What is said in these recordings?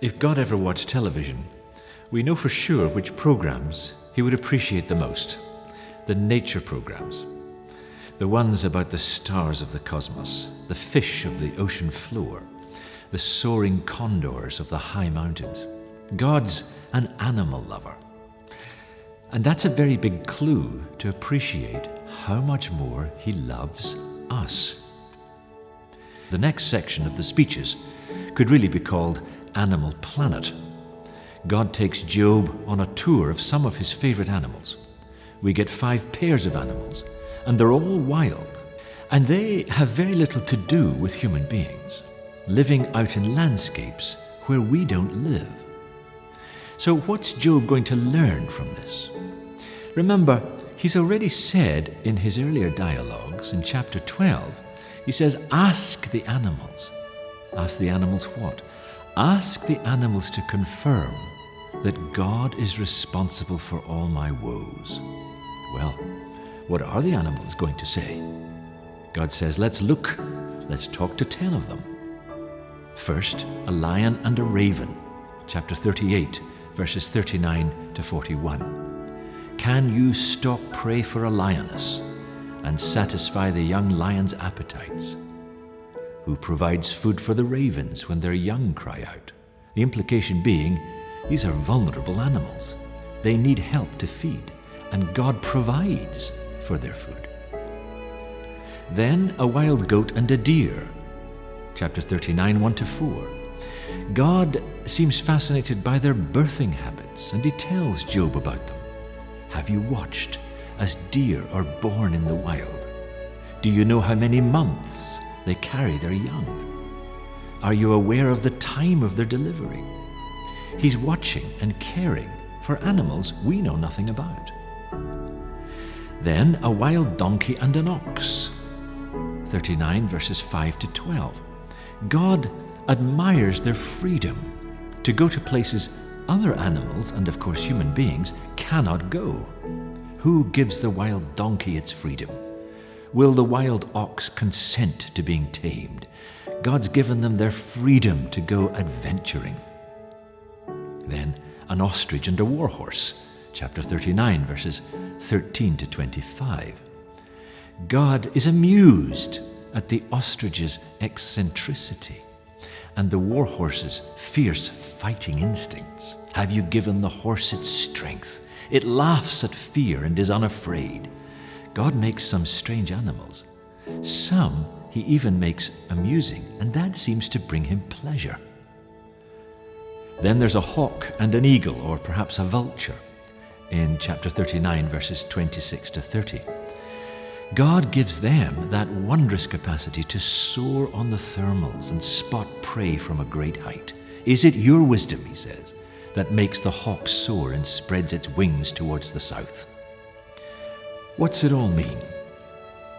If God ever watched television, we know for sure which programs he would appreciate the most. The nature programs. The ones about the stars of the cosmos, the fish of the ocean floor, the soaring condors of the high mountains. God's an animal lover. And that's a very big clue to appreciate how much more he loves us. The next section of the speeches could really be called Animal Planet. God takes Job on a tour of some of his favorite animals. We get 5 pairs of animals, and they're all wild. And they have very little to do with human beings, living out in landscapes where we don't live. So what's Job going to learn from this? Remember, he's already said in his earlier dialogues in chapter 12, he says, ask the animals. Ask the animals what? Ask the animals to confirm that God is responsible for all my woes. Well, what are the animals going to say? God says, let's look. Let's talk to 10 of them. First, a lion and a raven, chapter 38, verses 39 to 41. Can you stalk prey for a lioness and satisfy the young lion's appetites? Who provides food for the ravens when their young cry out? The implication being, these are vulnerable animals. They need help to feed, and God provides for their food. Then a wild goat and a deer, chapter 39, 1 to 4. God seems fascinated by their birthing habits, and he tells Job about them. Have you watched as deer are born in the wild? Do you know how many months they carry their young? Are you aware of the time of their delivery? He's watching and caring for animals we know nothing about. Then a wild donkey and an ox, 39 verses 5 to 12. God admires their freedom to go to places other animals, and of course human beings, cannot go. Who gives the wild donkey its freedom? Will the wild ox consent to being tamed? God's given them their freedom to go adventuring. Then an ostrich and a warhorse, chapter 39, verses 13 to 25. God is amused at the ostrich's eccentricity and the warhorse's fierce fighting instincts. Have you given the horse its strength? It laughs at fear and is unafraid. God makes some strange animals. Some he even makes amusing, and that seems to bring him pleasure. Then there's a hawk and an eagle, or perhaps a vulture, in chapter 39, verses 26 to 30. God gives them that wondrous capacity to soar on the thermals and spot prey from a great height. Is it your wisdom, he says, that makes the hawk soar and spreads its wings towards the south? What's it all mean?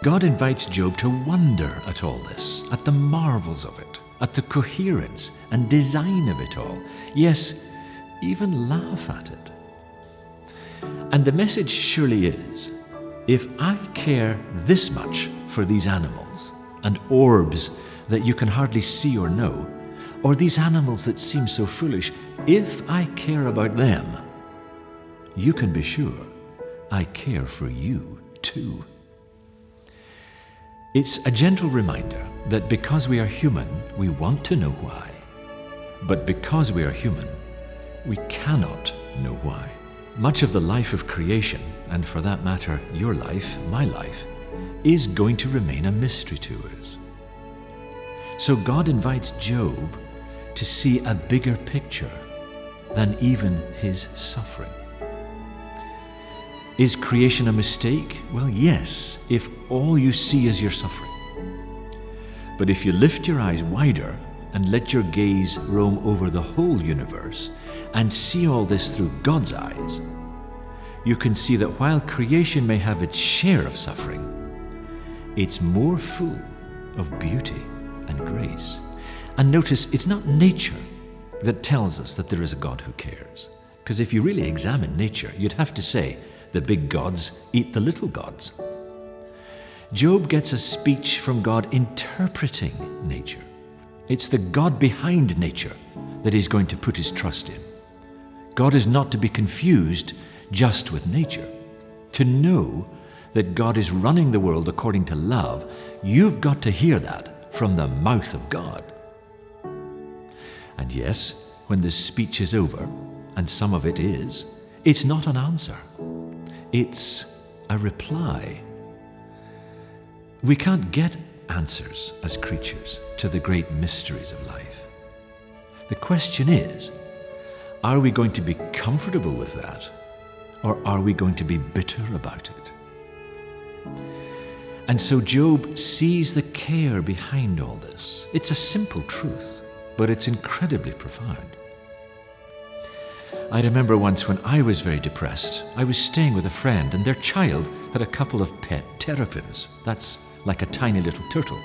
God invites Job to wonder at all this, at the marvels of it, at the coherence and design of it all. Yes, even laugh at it. And the message surely is, if I care this much for these animals and orbs that you can hardly see or know, or these animals that seem so foolish, if I care about them, you can be sure I care for you too. It's a gentle reminder that because we are human, we want to know why. But because we are human, we cannot know why. Much of the life of creation, and for that matter, your life, my life, is going to remain a mystery to us. So God invites Job to see a bigger picture than even his suffering. Is creation a mistake? Well, yes, if all you see is your suffering. But if you lift your eyes wider and let your gaze roam over the whole universe and see all this through God's eyes, you can see that while creation may have its share of suffering, it's more full of beauty and grace. And notice, it's not nature that tells us that there is a God who cares. Because if you really examine nature, you'd have to say, the big gods eat the little gods. Job gets a speech from God interpreting nature. It's the God behind nature that he's going to put his trust in. God is not to be confused just with nature. To know that God is running the world according to love, you've got to hear that from the mouth of God. And yes, when the speech is over, and some of it is, it's not an answer. It's a reply. We can't get answers as creatures to the great mysteries of life. The question is, are we going to be comfortable with that, or are we going to be bitter about it? And so Job sees the care behind all this. It's a simple truth, but it's incredibly profound. I remember once when I was very depressed, I was staying with a friend and their child had a couple of pet terrapins. That's like a tiny little turtle.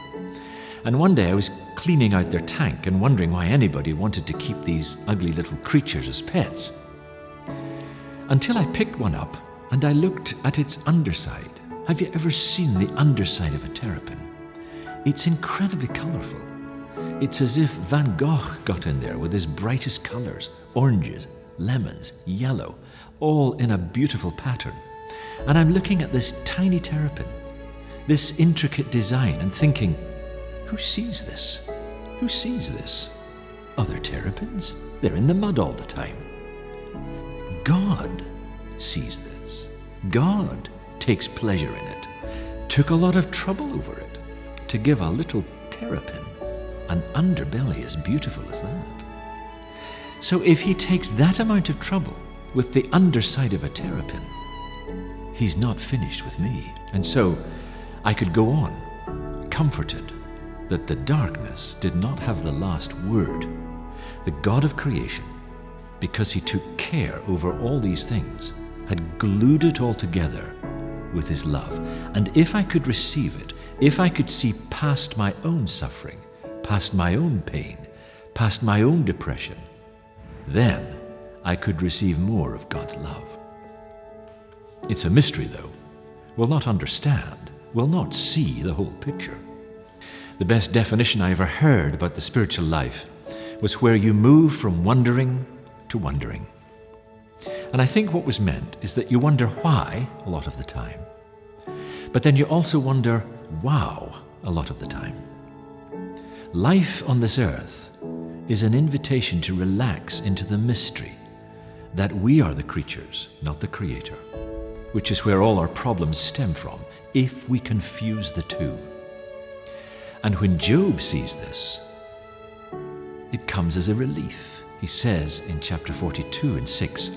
And one day I was cleaning out their tank and wondering why anybody wanted to keep these ugly little creatures as pets. Until I picked one up and I looked at its underside. Have you ever seen the underside of a terrapin? It's incredibly colourful. It's as if Van Gogh got in there with his brightest colours, oranges, lemons, yellow, all in a beautiful pattern. And I'm looking at this tiny terrapin, this intricate design, and thinking, who sees this? Who sees this? Other terrapins? They're in the mud all the time. God sees this. God takes pleasure in it, took a lot of trouble over it, to give a little terrapin an underbelly as beautiful as that. So if he takes that amount of trouble with the underside of a terrapin, he's not finished with me. And so I could go on, comforted that the darkness did not have the last word. The God of creation, because he took care over all these things, had glued it all together with his love. And if I could receive it, if I could see past my own suffering, past my own pain, past my own depression, then I could receive more of God's love. It's a mystery, though. We'll not understand, we'll not see the whole picture. The best definition I ever heard about the spiritual life was where you move from wondering to wondering. And I think what was meant is that you wonder why a lot of the time, but then you also wonder wow a lot of the time. Life on this earth is an invitation to relax into the mystery that we are the creatures, not the Creator, which is where all our problems stem from, if we confuse the two. And when Job sees this, it comes as a relief. He says in chapter 42 and 6,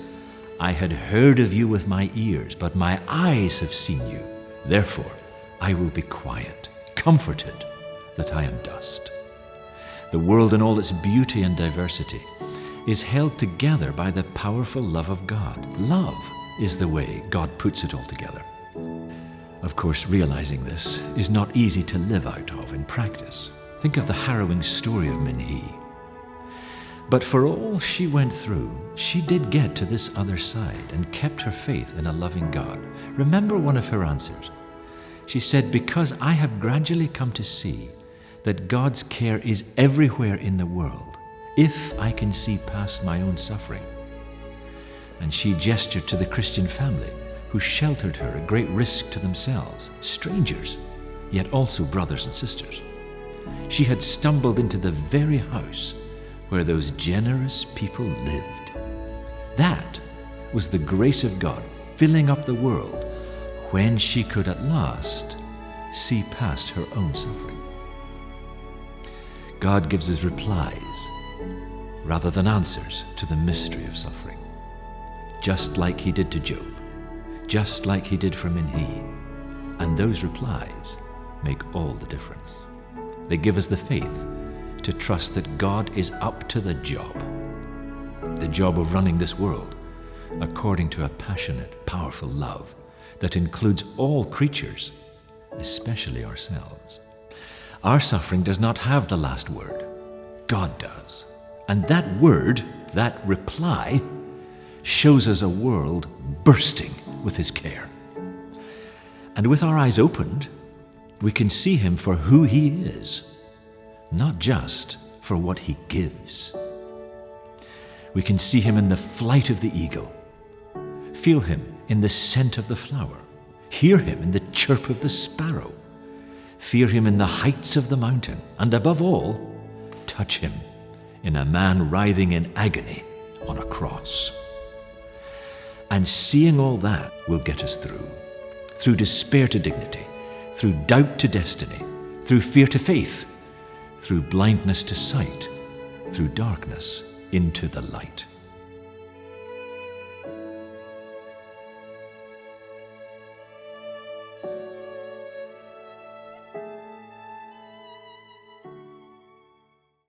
I had heard of you with my ears, but my eyes have seen you. Therefore, I will be quiet, comforted that I am dust. The world in all its beauty and diversity is held together by the powerful love of God. Love is the way God puts it all together. Of course, realizing this is not easy to live out of in practice. Think of the harrowing story of Minhee. But for all she went through, she did get to this other side and kept her faith in a loving God. Remember one of her answers. She said, because I have gradually come to see that God's care is everywhere in the world, if I can see past my own suffering. And she gestured to the Christian family who sheltered her at great risk to themselves, strangers, yet also brothers and sisters. She had stumbled into the very house where those generous people lived. That was the grace of God filling up the world when she could at last see past her own suffering. God gives us replies rather than answers to the mystery of suffering, just like he did to Job, just like he did for Minhee. And those replies make all the difference. They give us the faith to trust that God is up to the job of running this world according to a passionate, powerful love that includes all creatures, especially ourselves. Our suffering does not have the last word. God does. And that word, that reply, shows us a world bursting with his care. And with our eyes opened, we can see him for who he is, not just for what he gives. We can see him in the flight of the eagle, feel him in the scent of the flower, hear him in the chirp of the sparrow, fear him in the heights of the mountain, and above all, touch him in a man writhing in agony on a cross. And seeing all that will get us through despair to dignity, through doubt to destiny, through fear to faith, through blindness to sight, through darkness into the light.